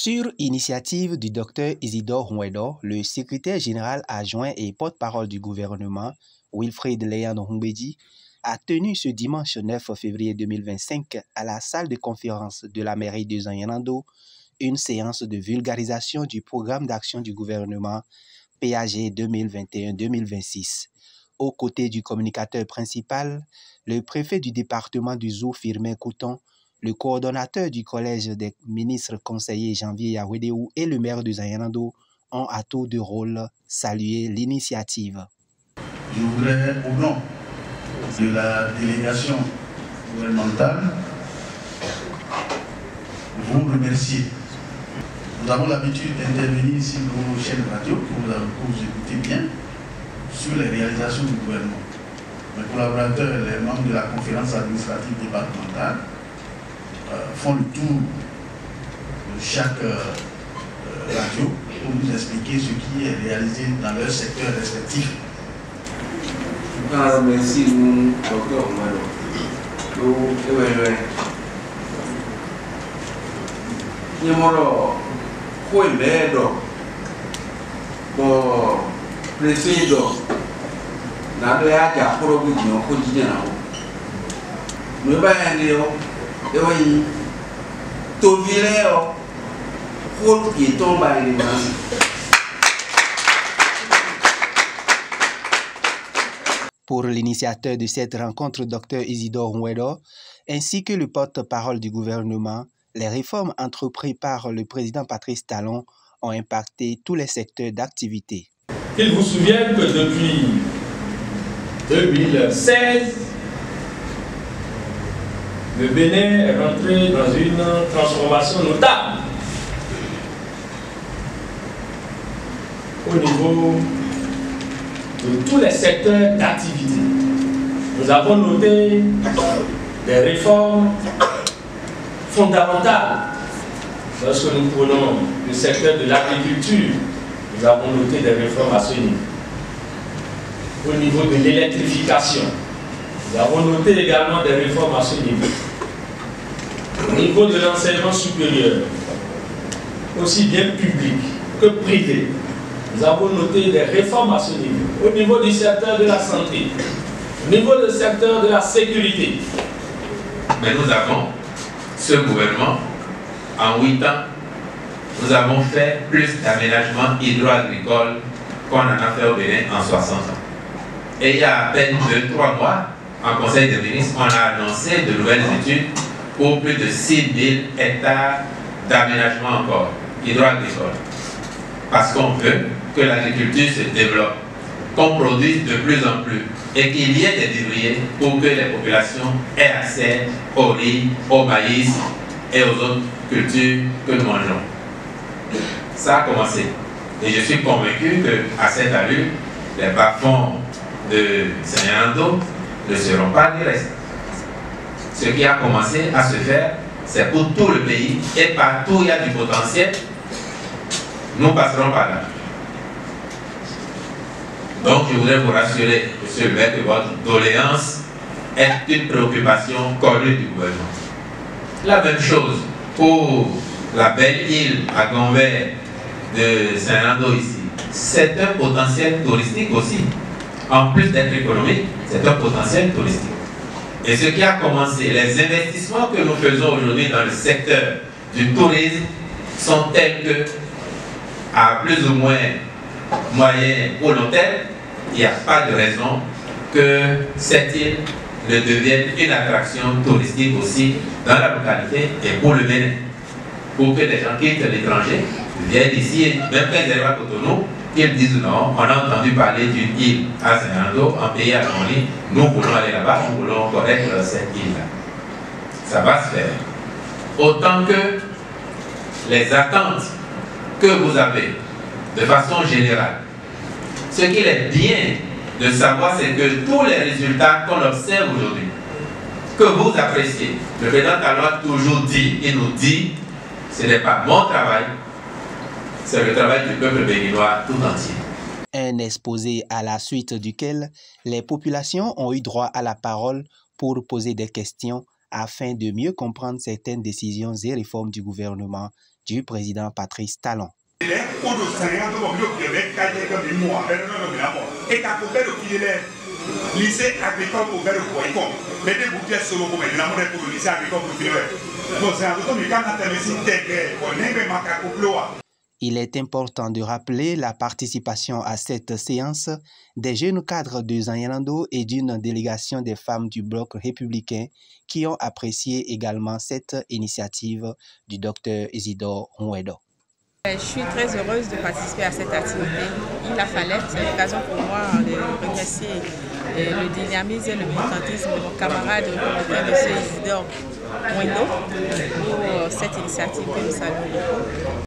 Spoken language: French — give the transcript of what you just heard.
Sur initiative du Dr Isidore Nwedor, le secrétaire général adjoint et porte-parole du gouvernement, Wilfrid Léandre Humbedi, a tenu ce dimanche 9 février 2025 à la salle de conférence de la mairie de Zanyarando une séance de vulgarisation du programme d'action du gouvernement PAG 2021-2026. Aux côtés du communicateur principal, le préfet du département du Zou, Firmin Couton, le coordonnateur du collège des ministres conseillers Janvier Yawedeu et le maire de Zanyarando ont à tour de rôle salué l'initiative. Je voudrais, au nom de la délégation gouvernementale, vous remercier. Nous avons l'habitude d'intervenir sur nos chaînes radio, que vous écoutez bien, sur les réalisations du gouvernement. Mes collaborateurs, les membres de la conférence administrative départementale, font le tour de chaque radio pour nous expliquer ce qui est réalisé dans leur secteur respectif. Merci, Dr. Omaro. Foi medo bo presido na do ya ja koro bu ji ko ji na wo no ba ni o e wo yi to vile o ko ki to ba ni ma. Pour l'initiateur de cette rencontre, Dr Isidore Nwedor, ainsi que le porte-parole du gouvernement, les réformes entreprises par le président Patrice Talon ont impacté tous les secteurs d'activité. Qu'il vous souvienne que depuis 2016, le Bénin est rentré dans une transformation notable au niveau de tous les secteurs d'activité. Nous avons noté des réformes fondamentales. Lorsque nous prenons le secteur de l'agriculture, nous avons noté des réformes à ce niveau. Au niveau de l'électrification, nous avons noté également des réformes à ce niveau. Au niveau de l'enseignement supérieur, aussi bien public que privé, nous avons noté des réformes à ce niveau. Au niveau du secteur de la santé, au niveau du secteur de la sécurité. Mais nous avons ce gouvernement, en 8 ans, nous avons fait plus d'aménagements hydro-agricoles qu'on en a fait au Bénin en 60 ans. Et il y a à peine 2-3 mois, en Conseil des ministres, on a annoncé de nouvelles études pour plus de 6 000 hectares d'aménagement encore hydro-agricole. Parce qu'on veut que l'agriculture se développe, qu'on produise de plus en plus et qu'il y ait des vivriers pour que les populations aient accès au riz, au maïs et aux autres cultures que nous mangeons. Ça a commencé. Et je suis convaincu qu'à cette allure, les bas-fonds de Zanyarando ne seront pas du reste. Ce qui a commencé à se faire, c'est pour tout le pays et partout où il y a du potentiel, nous passerons par là. Donc je voudrais vous rassurer, monsieur le maire, que votre doléance est une préoccupation connue du gouvernement. La même chose pour la belle île à Gonvert de Zanyarando ici. C'est un potentiel touristique aussi. En plus d'être économique, c'est un potentiel touristique. Et ce qui a commencé, les investissements que nous faisons aujourd'hui dans le secteur du tourisme sont tels que, à plus ou moins moyen ou long terme, il n'y a pas de raison que cette île ne devienne une attraction touristique aussi dans la localité et pour le Bénin. Pour que les gens quittent l'étranger, viennent ici, et même quand ils arrivent à Cotonou, qu'ils disent non, on a entendu parler d'une île à Zanyarando, en pays à Conly, nous voulons aller là-bas, nous voulons connaître cette île-là. Ça va se faire. Autant que les attentes que vous avez, de façon générale, ce qu'il est bien de savoir, c'est que tous les résultats qu'on observe aujourd'hui, que vous appréciez, le président Talon a toujours dit, il nous dit, ce n'est pas mon travail, c'est le travail du peuple béninois tout entier. Un exposé à la suite duquel les populations ont eu droit à la parole pour poser des questions afin de mieux comprendre certaines décisions et réformes du gouvernement du président Patrice Talon. Il est important de rappeler la participation à cette séance des jeunes cadres de Zanyalando et d'une délégation des femmes du bloc républicain qui ont apprécié également cette initiative du Dr Isidore Onwedo. Je suis très heureuse de participer à cette activité. Il a fallu, c'est l'occasion pour moi de remercier le dynamisme et le militantisme de mon camarade républicain, M. Isidore Onwedo, pour cette initiative que nous saluons beaucoup.